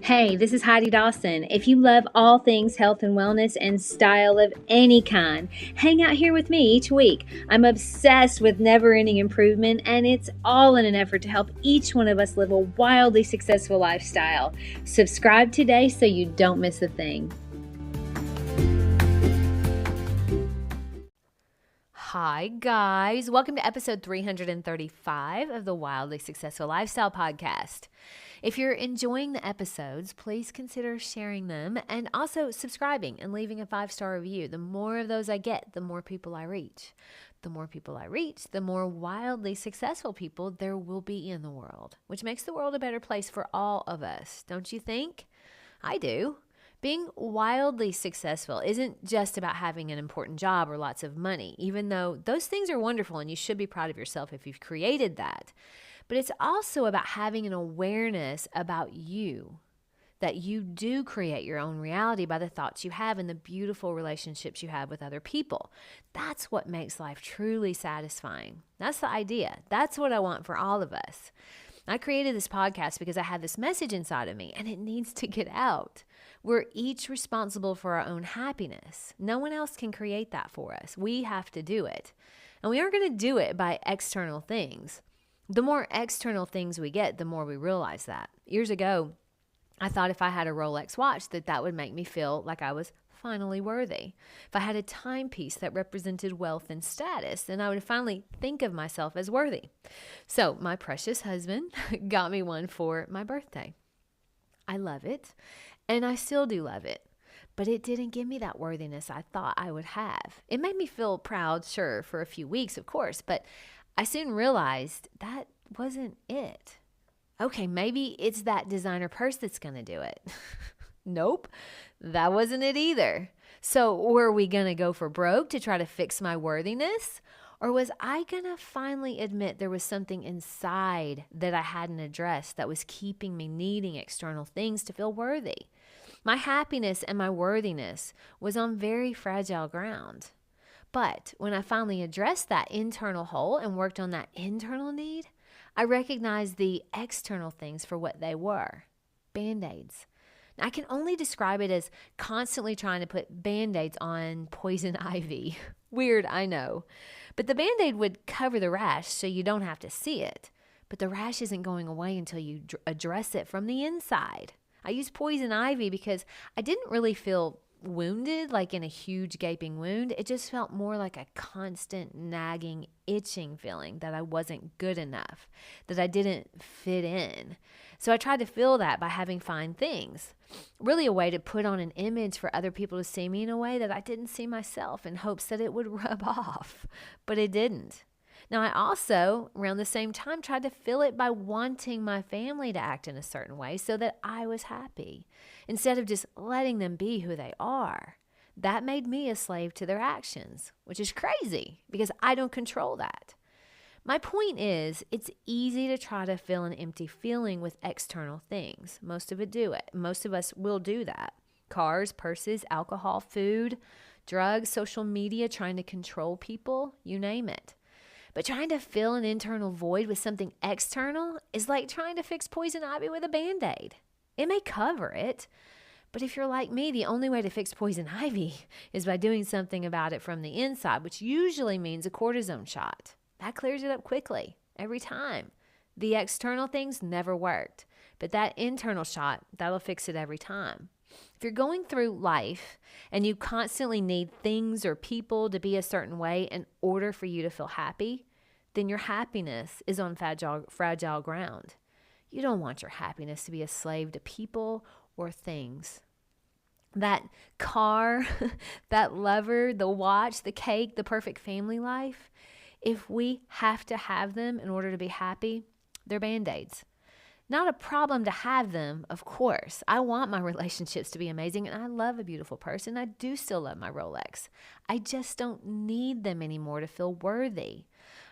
Hey, this is Heidi Dawson. If you love all things health and wellness and style of any kind, hang out here with me each week. I'm obsessed with never-ending improvement, and it's all in an effort to help each one of us live a wildly successful lifestyle. Subscribe today so you don't miss a thing. Hi, guys. Welcome to episode 335 of the Wildly Successful Lifestyle Podcast. If you're enjoying the episodes, please consider sharing them and also subscribing and leaving a 5-star review. The more of those I get, the more people I reach. The more people I reach, the more wildly successful people there will be in the world, which makes the world a better place for all of us. Don't you think? I do. Being wildly successful isn't just about having an important job or lots of money, even though those things are wonderful and you should be proud of yourself if you've created that. But it's also about having an awareness about you, that you do create your own reality by the thoughts you have and the beautiful relationships you have with other people. That's what makes life truly satisfying. That's the idea. That's what I want for all of us. I created this podcast because I had this message inside of me and it needs to get out. We're each responsible for our own happiness. No one else can create that for us. We have to do it. And we aren't going to do it by external things. The more external things we get, the more we realize that. Years ago, I thought if I had a Rolex watch that would make me feel like I was finally worthy. If I had a timepiece that represented wealth and status, then I would finally think of myself as worthy. So my precious husband got me one for my birthday. I love it, and I still do love it. But it didn't give me that worthiness I thought I would have. It made me feel proud, sure, for a few weeks, of course, but I soon realized that wasn't it. Okay, maybe it's that designer purse that's going to do it. Nope, that wasn't it either. So were we going to go for broke to try to fix my worthiness? Or was I going to finally admit there was something inside that I hadn't addressed that was keeping me needing external things to feel worthy? My happiness and my worthiness was on very fragile ground. But when I finally addressed that internal hole and worked on that internal need, I recognized the external things for what they were, Band-Aids. I can only describe it as constantly trying to put Band-Aids on poison ivy. Weird, I know. But the Band-Aid would cover the rash so you don't have to see it. But the rash isn't going away until you address it from the inside. I used poison ivy because I didn't really feel wounded, like in a huge gaping wound. It just felt more like a constant nagging, itching feeling that I wasn't good enough, that I didn't fit in. So I tried to fill that by having fine things, really a way to put on an image for other people to see me in a way that I didn't see myself, in hopes that it would rub off, but it didn't. Now, I also, around the same time, tried to fill it by wanting my family to act in a certain way so that I was happy, instead of just letting them be who they are. That made me a slave to their actions, which is crazy because I don't control that. My point is, it's easy to try to fill an empty feeling with external things. Most of us will do that. Cars, purses, alcohol, food, drugs, social media, trying to control people, you name it. But trying to fill an internal void with something external is like trying to fix poison ivy with a Band-Aid. It may cover it, but if you're like me, the only way to fix poison ivy is by doing something about it from the inside, which usually means a cortisone shot. That clears it up quickly, every time. The external things never worked, but that internal shot, that'll fix it every time. If you're going through life and you constantly need things or people to be a certain way in order for you to feel happy, then your happiness is on fragile ground. You don't want your happiness to be a slave to people or things. That car, that lover, the watch, the cake, the perfect family life, if we have to have them in order to be happy, they're Band-Aids. Not a problem to have them, of course. I want my relationships to be amazing, and I love a beautiful person. I do still love my Rolex. I just don't need them anymore to feel worthy.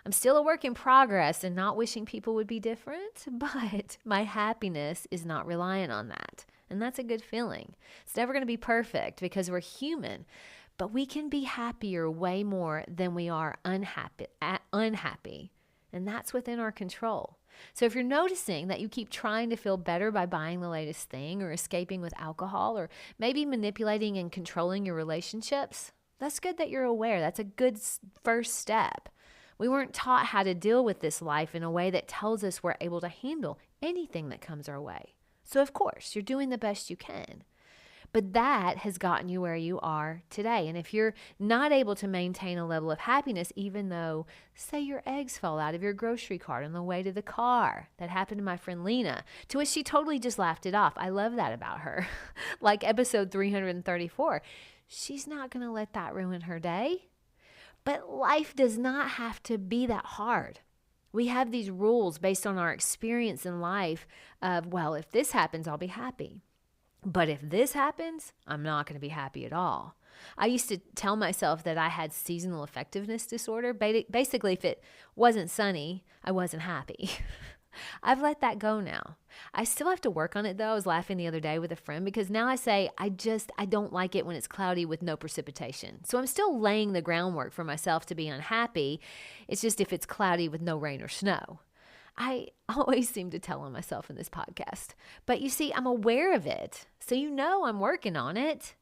I'm still a work in progress and not wishing people would be different, but my happiness is not reliant on that, and that's a good feeling. It's never going to be perfect because we're human, but we can be happier way more than we are unhappy. and that's within our control. So if you're noticing that you keep trying to feel better by buying the latest thing or escaping with alcohol or maybe manipulating and controlling your relationships, that's good that you're aware. That's a good first step. We weren't taught how to deal with this life in a way that tells us we're able to handle anything that comes our way. So of course, you're doing the best you can. But that has gotten you where you are today. And if you're not able to maintain a level of happiness, even though, say, your eggs fell out of your grocery cart on the way to the car, that happened to my friend Lena, to which she totally just laughed it off. I love that about her. Like episode 334, she's not going to let that ruin her day. But life does not have to be that hard. We have these rules based on our experience in life of, well, if this happens, I'll be happy. But if this happens, I'm not going to be happy at all. I used to tell myself that I had seasonal affectiveness disorder. Basically, if it wasn't sunny, I wasn't happy. I've let that go now. I still have to work on it though. I was laughing the other day with a friend because now I say I don't like it when it's cloudy with no precipitation. So I'm still laying the groundwork for myself to be unhappy. It's just if it's cloudy with no rain or snow. I always seem to tell on myself in this podcast. But you see, I'm aware of it. So you know I'm working on it.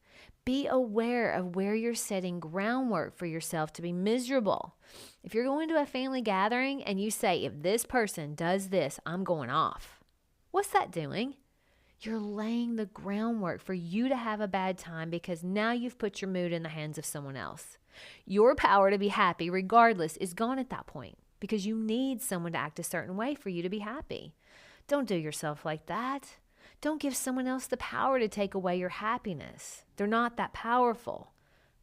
Be aware of where you're setting groundwork for yourself to be miserable. If you're going to a family gathering and you say, if this person does this, I'm going off. What's that doing? You're laying the groundwork for you to have a bad time because now you've put your mood in the hands of someone else. Your power to be happy, regardless, is gone at that point because you need someone to act a certain way for you to be happy. Don't do yourself like that. Don't give someone else the power to take away your happiness. They're not that powerful,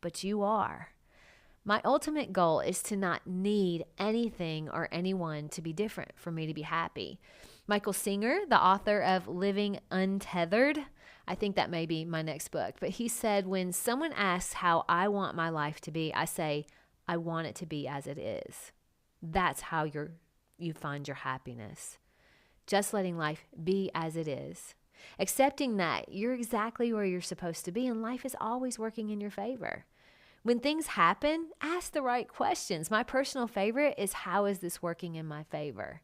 but you are. My ultimate goal is to not need anything or anyone to be different for me to be happy. Michael Singer, the author of Living Untethered, I think that may be my next book, but he said, when someone asks how I want my life to be, I say, I want it to be as it is. That's how you find your happiness. Just letting life be as it is. Accepting that you're exactly where you're supposed to be and life is always working in your favor. When things happen, ask the right questions. My personal favorite is, how is this working in my favor?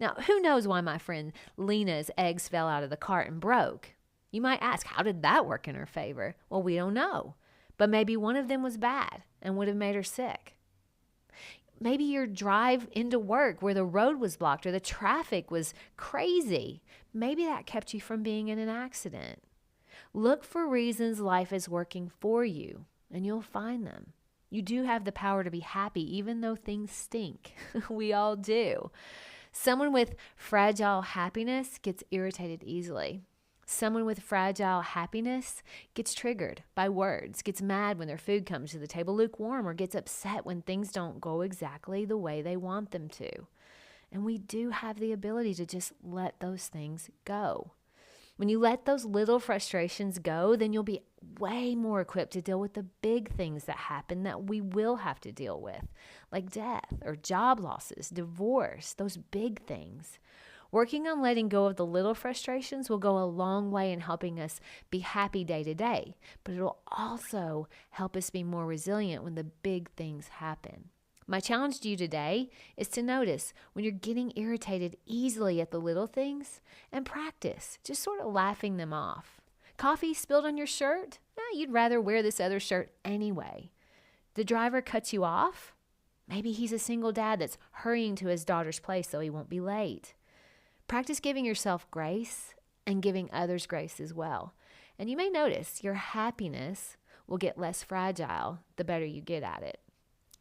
Now, who knows why my friend Lena's eggs fell out of the cart and broke? You might ask, how did that work in her favor? Well, we don't know. But maybe one of them was bad and would have made her sick. Maybe your drive into work where the road was blocked or the traffic was crazy. Maybe that kept you from being in an accident. Look for reasons life is working for you, and you'll find them. You do have the power to be happy, even though things stink. We all do. Someone with fragile happiness gets irritated easily. Someone with fragile happiness gets triggered by words, gets mad when their food comes to the table lukewarm, or gets upset when things don't go exactly the way they want them to. And we do have the ability to just let those things go. When you let those little frustrations go, then you'll be way more equipped to deal with the big things that happen that we will have to deal with, like death or job losses, divorce, those big things. Working on letting go of the little frustrations will go a long way in helping us be happy day to day, but it'll also help us be more resilient when the big things happen. My challenge to you today is to notice when you're getting irritated easily at the little things and practice just sort of laughing them off. Coffee spilled on your shirt? You'd rather wear this other shirt anyway. The driver cuts you off? Maybe he's a single dad that's hurrying to his daughter's place so he won't be late. Practice giving yourself grace and giving others grace as well. And you may notice your happiness will get less fragile the better you get at it.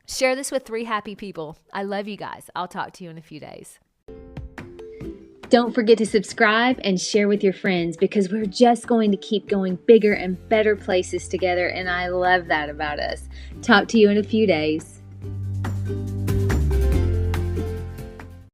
Share this with 3 happy people. I love you guys. I'll talk to you in a few days. Don't forget to subscribe and share with your friends because we're just going to keep going bigger and better places together. And I love that about us. Talk to you in a few days.